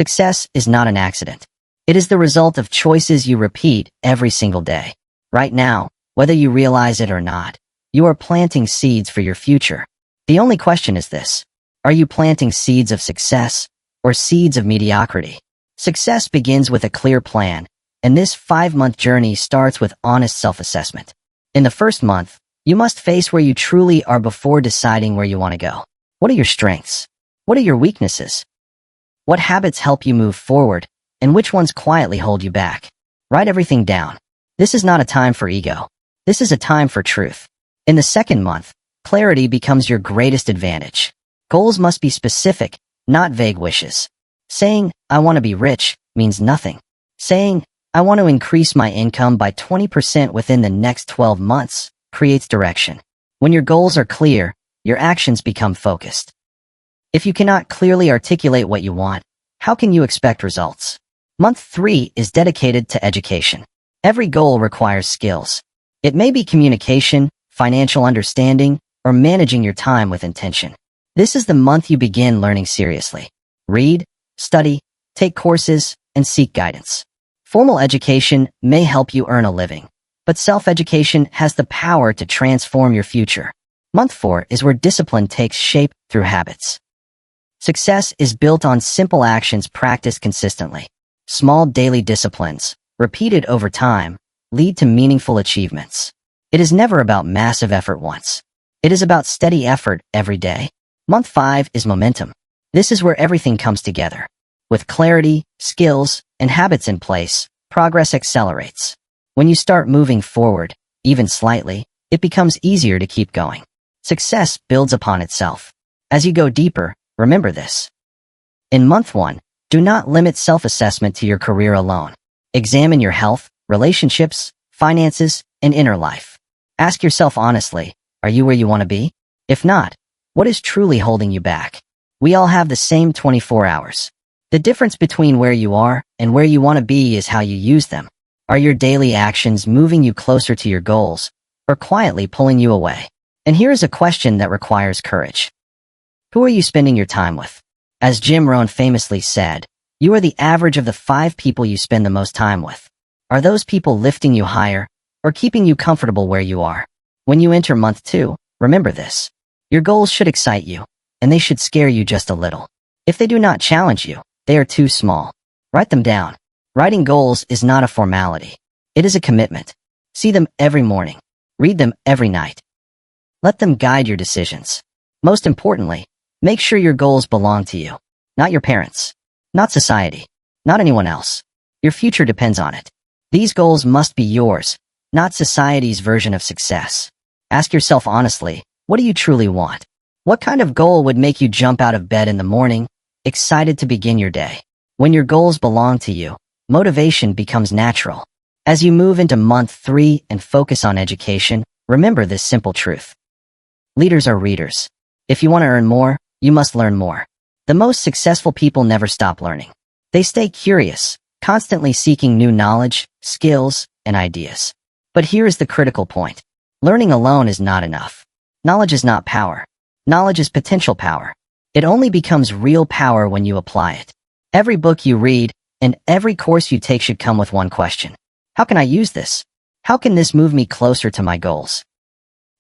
Success is not an accident. It is the result of choices you repeat every single day. Right now, whether you realize it or not, you are planting seeds for your future. The only question is this: are you planting seeds of success or seeds of mediocrity? Success begins with a clear plan, and this 5-month journey starts with honest self-assessment. In the first month, you must face where you truly are before deciding where you want to go. What are your strengths? What are your weaknesses? What habits help you move forward, and which ones quietly hold you back? Write everything down. This is not a time for ego. This is a time for truth. In the second month, clarity becomes your greatest advantage. Goals must be specific, not vague wishes. Saying, "I want to be rich," means nothing. Saying, "I want to increase my income by 20% within the next 12 months," creates direction. When your goals are clear, your actions become focused. If you cannot clearly articulate what you want, how can you expect results? Month 3 is dedicated to education. Every goal requires skills. It may be communication, financial understanding, or managing your time with intention. This is the month you begin learning seriously. Read, study, take courses, and seek guidance. Formal education may help you earn a living, but self-education has the power to transform your future. Month 4 is where discipline takes shape through habits. Success is built on simple actions practiced consistently. Small daily disciplines, repeated over time, lead to meaningful achievements. It is never about massive effort once. It is about steady effort every day. Month 5 is momentum. This is where everything comes together. With clarity, skills, and habits in place, progress accelerates. When you start moving forward, even slightly, it becomes easier to keep going. Success builds upon itself. As you go deeper, remember this. In month 1, do not limit self-assessment to your career alone. Examine your health, relationships, finances, and inner life. Ask yourself honestly, are you where you want to be? If not, what is truly holding you back? We all have the same 24 hours. The difference between where you are and where you want to be is how you use them. Are your daily actions moving you closer to your goals, or quietly pulling you away? And here is a question that requires courage. Who are you spending your time with? As Jim Rohn famously said, you are the average of the 5 people you spend the most time with. Are those people lifting you higher, or keeping you comfortable where you are? When you enter month 2, remember this. Your goals should excite you, and they should scare you just a little. If they do not challenge you, they are too small. Write them down. Writing goals is not a formality. It is a commitment. See them every morning. Read them every night. Let them guide your decisions. Most importantly, make sure your goals belong to you, not your parents, not society, not anyone else. Your future depends on it. These goals must be yours, not society's version of success. Ask yourself honestly, what do you truly want? What kind of goal would make you jump out of bed in the morning, excited to begin your day? When your goals belong to you, motivation becomes natural. As you move into month 3 and focus on education, remember this simple truth. Leaders are readers. If you want to earn more, you must learn more. The most successful people never stop learning. They stay curious, constantly seeking new knowledge, skills, and ideas. But here is the critical point. Learning alone is not enough. Knowledge is not power. Knowledge is potential power. It only becomes real power when you apply it. Every book you read and every course you take should come with one question. How can I use this? How can this move me closer to my goals?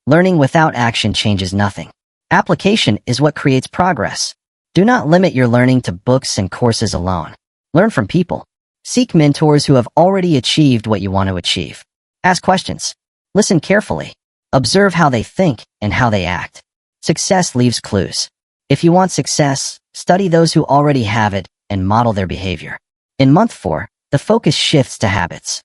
Learning without action changes nothing. Application is what creates progress. Do not limit your learning to books and courses alone. Learn from people. Seek mentors who have already achieved what you want to achieve. Ask questions. Listen carefully. Observe how they think and how they act. Success leaves clues. If you want success, study those who already have it and model their behavior. In month 4, the focus shifts to habits.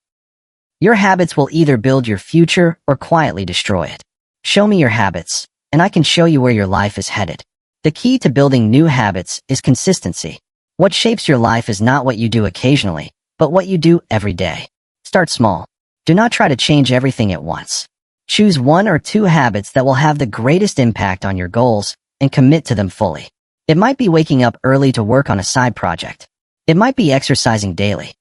Your habits will either build your future or quietly destroy it. Show me your habits, and I can show you where your life is headed. The key to building new habits is consistency. What shapes your life is not what you do occasionally, but what you do every day. Start small. Do not try to change everything at once. Choose 1 or 2 habits that will have the greatest impact on your goals and commit to them fully. It might be waking up early to work on a side project. It might be exercising daily.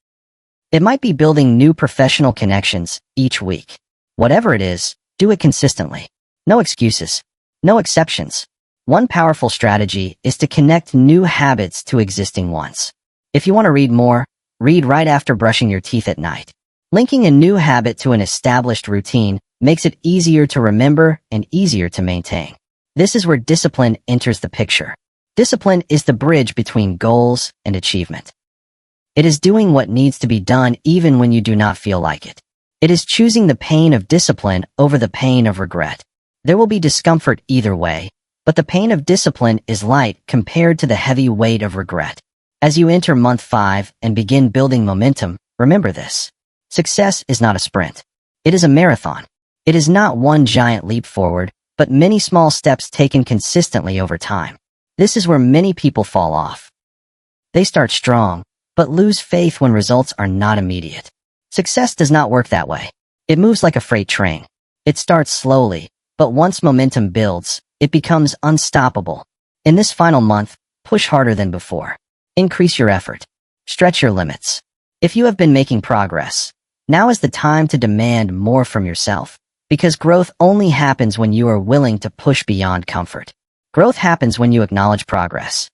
It might be building new professional connections each week. Whatever it is, do it consistently. No excuses. No exceptions. One powerful strategy is to connect new habits to existing ones. If you want to read more, read right after brushing your teeth at night. Linking a new habit to an established routine makes it easier to remember and easier to maintain. This is where discipline enters the picture. Discipline is the bridge between goals and achievement. It is doing what needs to be done even when you do not feel like it. It is choosing the pain of discipline over the pain of regret. There will be discomfort either way, but the pain of discipline is light compared to the heavy weight of regret. As you enter month 5 and begin building momentum, remember this. Success is not a sprint. It is a marathon. It is not one giant leap forward, but many small steps taken consistently over time. This is where many people fall off. They start strong, but lose faith when results are not immediate. Success does not work that way. It moves like a freight train. It starts slowly, but once momentum builds, it becomes unstoppable. In this final month, push harder than before. Increase your effort. Stretch your limits. If you have been making progress, now is the time to demand more from yourself, because growth only happens when you are willing to push beyond comfort. Growth happens when you acknowledge progress.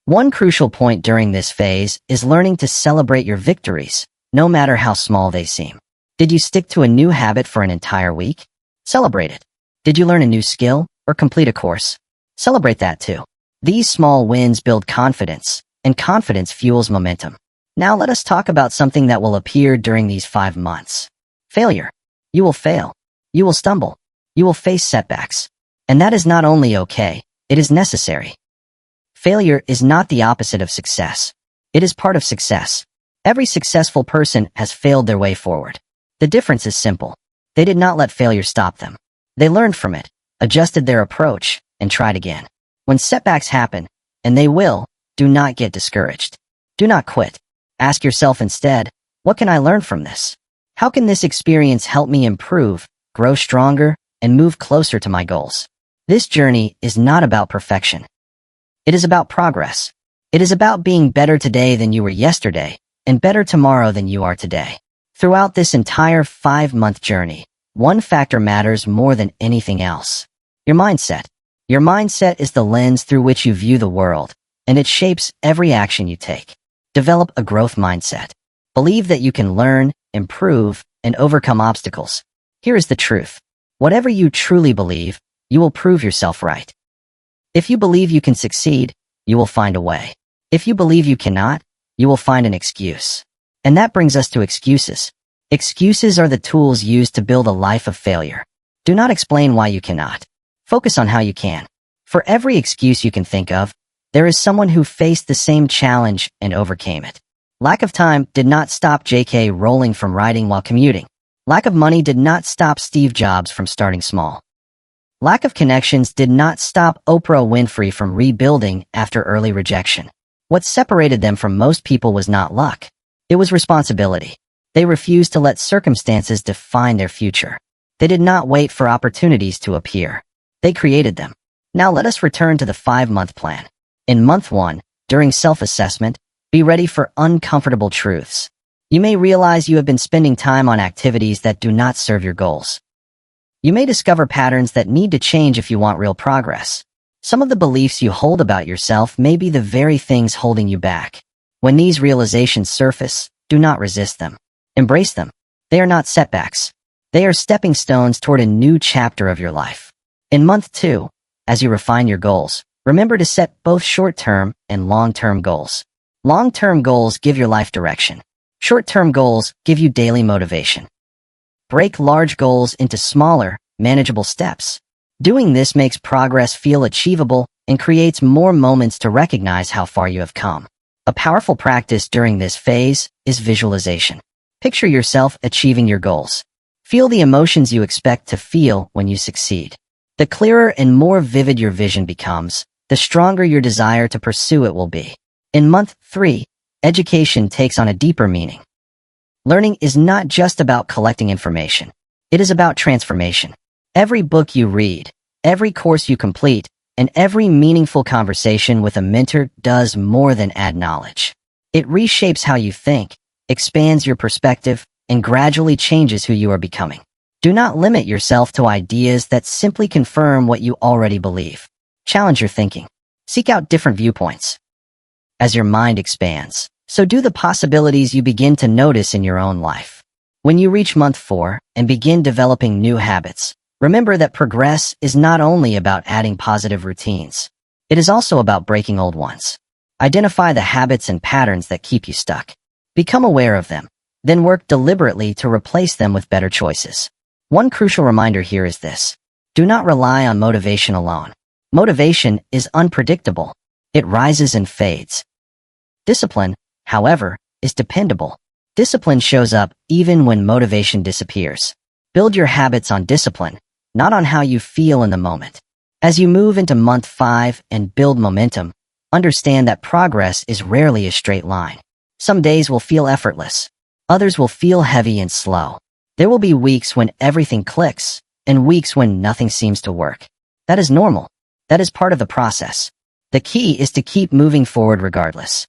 One crucial point during this phase is learning to celebrate your victories, no matter how small they seem. Did you stick to a new habit for an entire week? Celebrate it. Did you learn a new skill or complete a course? Celebrate that too. These small wins build confidence, and confidence fuels momentum. Now let us talk about something that will appear during these 5 months. Failure. You will fail. You will stumble. You will face setbacks. And that is not only okay, it is necessary. Failure is not the opposite of success. It is part of success. Every successful person has failed their way forward. The difference is simple. They did not let failure stop them. They learned from it, adjusted their approach, and tried again. When setbacks happen, and they will, do not get discouraged. Do not quit. Ask yourself instead, what can I learn from this? How can this experience help me improve, grow stronger, and move closer to my goals? This journey is not about perfection. It is about progress. It is about being better today than you were yesterday, and better tomorrow than you are today. Throughout this entire 5-month journey, one factor matters more than anything else. Your mindset. Your mindset is the lens through which you view the world, and it shapes every action you take. Develop a growth mindset. Believe that you can learn, improve, and overcome obstacles. Here is the truth. Whatever you truly believe, you will prove yourself right. If you believe you can succeed, you will find a way. If you believe you cannot, you will find an excuse. And that brings us to excuses. Excuses are the tools used to build a life of failure. Do not explain why you cannot. Focus on how you can. For every excuse you can think of, there is someone who faced the same challenge and overcame it. Lack of time did not stop J.K. Rowling from writing while commuting. Lack of money did not stop Steve Jobs from starting small. Lack of connections did not stop Oprah Winfrey from rebuilding after early rejection. What separated them from most people was not luck. It was responsibility. They refused to let circumstances define their future. They did not wait for opportunities to appear. They created them. Now let us return to the 5-month plan. In month 1, during self-assessment, be ready for uncomfortable truths. You may realize you have been spending time on activities that do not serve your goals. You may discover patterns that need to change if you want real progress. Some of the beliefs you hold about yourself may be the very things holding you back. When these realizations surface, do not resist them. Embrace them. They are not setbacks. They are stepping stones toward a new chapter of your life. In month 2, as you refine your goals, remember to set both short-term and long-term goals. Long-term goals give your life direction. Short-term goals give you daily motivation. Break large goals into smaller, manageable steps. Doing this makes progress feel achievable and creates more moments to recognize how far you have come. A powerful practice during this phase is visualization. Picture yourself achieving your goals. Feel the emotions you expect to feel when you succeed. The clearer and more vivid your vision becomes, the stronger your desire to pursue it will be. In month 3, education takes on a deeper meaning. Learning is not just about collecting information. It is about transformation. Every book you read, every course you complete, and every meaningful conversation with a mentor does more than add knowledge. It reshapes how you think, expands your perspective, and gradually changes who you are becoming. Do not limit yourself to ideas that simply confirm what you already believe. Challenge your thinking. Seek out different viewpoints. As your mind expands, So do the possibilities you begin to notice in your own life. When you reach month 4 and begin developing new habits, remember that progress is not only about adding positive routines. It is also about breaking old ones. Identify the habits and patterns that keep you stuck. Become aware of them, then work deliberately to replace them with better choices. One crucial reminder here is this. Do not rely on motivation alone. Motivation is unpredictable. It rises and fades. Discipline, however, is dependable. Discipline shows up even when motivation disappears. Build your habits on discipline, not on how you feel in the moment. As you move into month 5 and build momentum, understand that progress is rarely a straight line. Some days will feel effortless. Others will feel heavy and slow. There will be weeks when everything clicks, and weeks when nothing seems to work. That is normal. That is part of the process. The key is to keep moving forward regardless.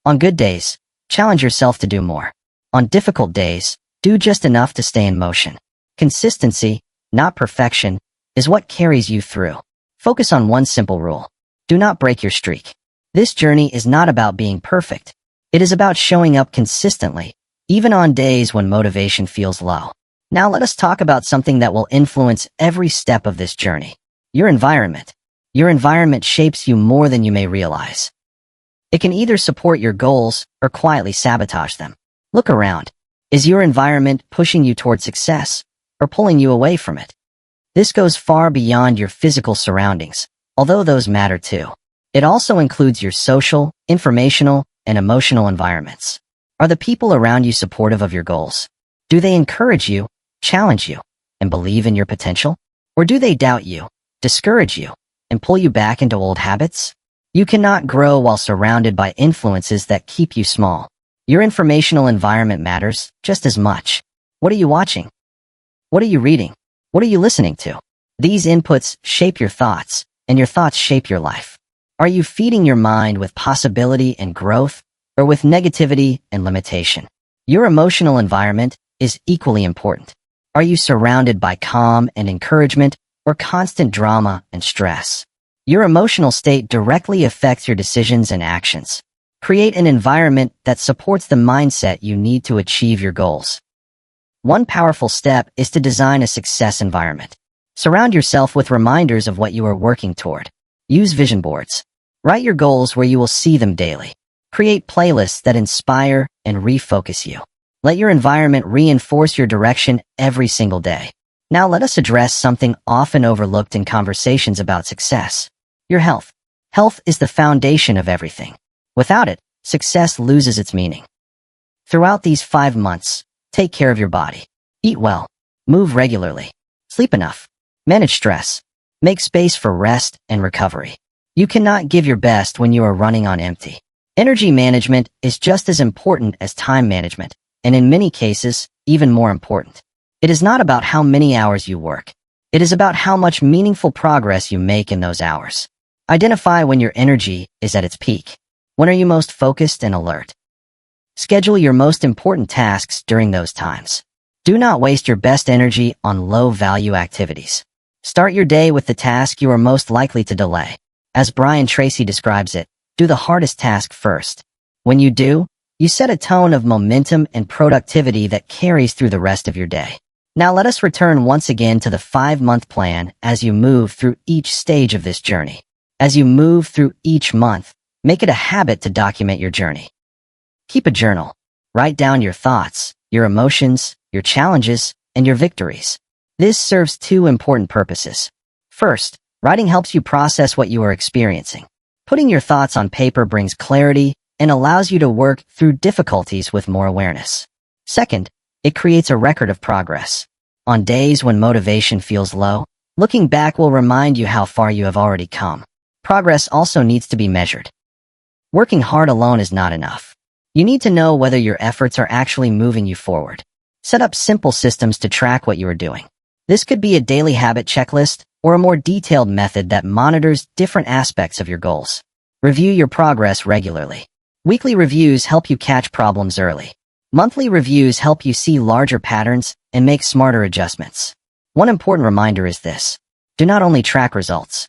On good days, challenge yourself to do more. On difficult days, do just enough to stay in motion. Consistency, not perfection, is what carries you through. Focus on one simple rule. Do not break your streak. This journey is not about being perfect. It is about showing up consistently, even on days when motivation feels low. Now let us talk about something that will influence every step of this journey. Your environment. Your environment shapes you more than you may realize. It can either support your goals or quietly sabotage them. Look around. Is your environment pushing you toward success or pulling you away from it? This goes far beyond your physical surroundings, although those matter too. It also includes your social, informational, and emotional environments. Are the people around you supportive of your goals? Do they encourage you, challenge you, and believe in your potential? Or do they doubt you, discourage you, and pull you back into old habits? You cannot grow while surrounded by influences that keep you small. Your informational environment matters just as much. What are you watching? What are you reading? What are you listening to? These inputs shape your thoughts, and your thoughts shape your life. Are you feeding your mind with possibility and growth, or with negativity and limitation? Your emotional environment is equally important. Are you surrounded by calm and encouragement, or constant drama and stress? Your emotional state directly affects your decisions and actions. Create an environment that supports the mindset you need to achieve your goals. One powerful step is to design a success environment. Surround yourself with reminders of what you are working toward. Use vision boards. Write your goals where you will see them daily. Create playlists that inspire and refocus you. Let your environment reinforce your direction every single day. Now let us address something often overlooked in conversations about success. Your health. Health is the foundation of everything. Without it, success loses its meaning. Throughout these 5 months, take care of your body. Eat well. Move regularly. Sleep enough. Manage stress. Make space for rest and recovery. You cannot give your best when you are running on empty. Energy management is just as important as time management, and in many cases, even more important. It is not about how many hours you work. It is about how much meaningful progress you make in those hours. Identify when your energy is at its peak. When are you most focused and alert? Schedule your most important tasks during those times. Do not waste your best energy on low-value activities. Start your day with the task you are most likely to delay. As Brian Tracy describes it, do the hardest task first. When you do, you set a tone of momentum and productivity that carries through the rest of your day. Now let us return once again to the 5-month plan as you move through each stage of this journey. As you move through each month, make it a habit to document your journey. Keep a journal. Write down your thoughts, your emotions, your challenges, and your victories. This serves 2 important purposes. First, writing helps you process what you are experiencing. Putting your thoughts on paper brings clarity and allows you to work through difficulties with more awareness. Second, it creates a record of progress. On days when motivation feels low, looking back will remind you how far you have already come. Progress also needs to be measured. Working hard alone is not enough. You need to know whether your efforts are actually moving you forward. Set up simple systems to track what you are doing. This could be a daily habit checklist or a more detailed method that monitors different aspects of your goals. Review your progress regularly. Weekly reviews help you catch problems early. Monthly reviews help you see larger patterns and make smarter adjustments. One important reminder is this. Do not only track results.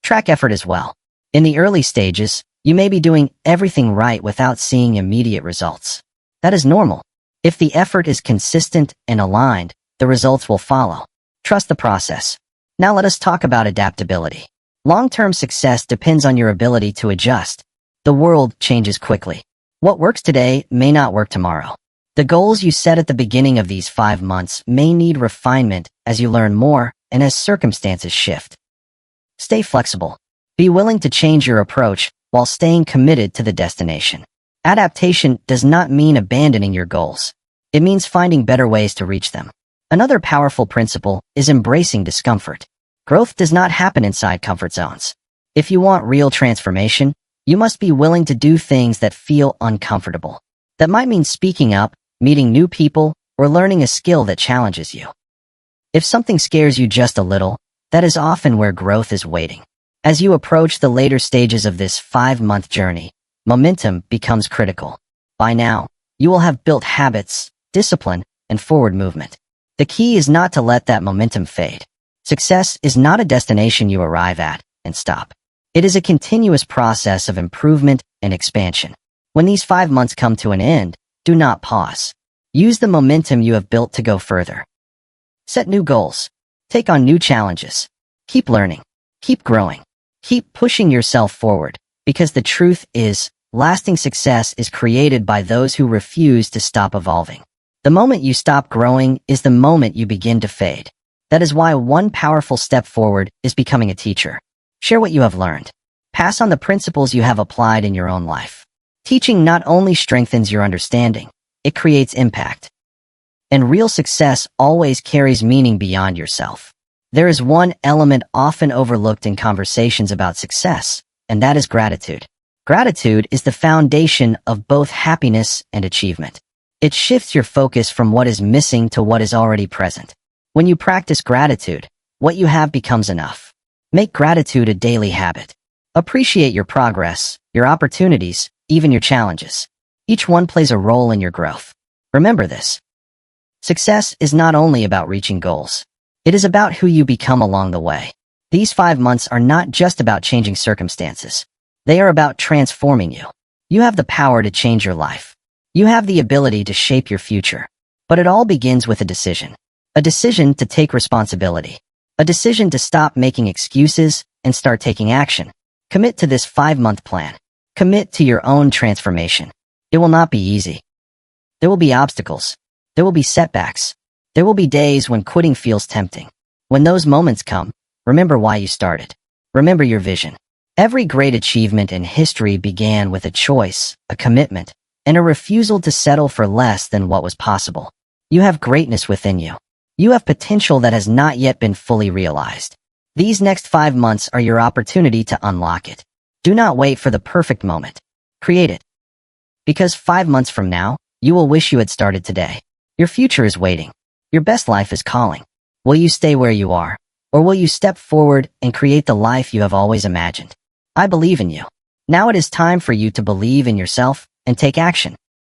Track effort as well. In the early stages, You may be doing everything right without seeing immediate results. That is normal. If the effort is consistent and aligned, the results will follow. Trust the process. Now let us talk about adaptability. Long-term success depends on your ability to adjust. The world changes quickly. What works today may not work tomorrow. The goals you set at the beginning of these 5 months may need refinement as you learn more and as circumstances shift. Stay flexible. Be willing to change your approach while staying committed to the destination. Adaptation does not mean abandoning your goals. It means finding better ways to reach them. Another powerful principle is embracing discomfort. Growth does not happen inside comfort zones. If you want real transformation, you must be willing to do things that feel uncomfortable. That might mean speaking up, meeting new people, or learning a skill that challenges you. If something scares you just a little, that is often where growth is waiting. As you approach the later stages of this 5-month journey, momentum becomes critical. By now, you will have built habits, discipline, and forward movement. The key is not to let that momentum fade. Success is not a destination you arrive at and stop. It is a continuous process of improvement and expansion. When these 5 months come to an end, do not pause. Use the momentum you have built to go further. Set new goals. Take on new challenges. Keep learning. Keep growing. Keep pushing yourself forward, because the truth is, lasting success is created by those who refuse to stop evolving. The moment you stop growing is the moment you begin to fade. That is why one powerful step forward is becoming a teacher. Share what you have learned. Pass on the principles you have applied in your own life. Teaching not only strengthens your understanding, it creates impact. And real success always carries meaning beyond yourself. There is one element often overlooked in conversations about success, and that is gratitude. Gratitude is the foundation of both happiness and achievement. It shifts your focus from what is missing to what is already present. When you practice gratitude, what you have becomes enough. Make gratitude a daily habit. Appreciate your progress, your opportunities, even your challenges. Each one plays a role in your growth. Remember this. Success is not only about reaching goals. It is about who you become along the way. These 5 months are not just about changing circumstances. They are about transforming you. You have the power to change your life. You have the ability to shape your future. But it all begins with a decision. A decision to take responsibility. A decision to stop making excuses and start taking action. Commit to this 5-month plan. Commit to your own transformation. It will not be easy. There will be obstacles. There will be setbacks. There will be days when quitting feels tempting. When those moments come, remember why you started. Remember your vision. Every great achievement in history began with a choice, a commitment, and a refusal to settle for less than what was possible. You have greatness within you. You have potential that has not yet been fully realized. These next 5 months are your opportunity to unlock it. Do not wait for the perfect moment. Create it. Because 5 months from now, you will wish you had started today. Your future is waiting. Your best life is calling. Will you stay where you are? Or will you step forward and create the life you have always imagined? I believe in you. Now it is time for you to believe in yourself and take action.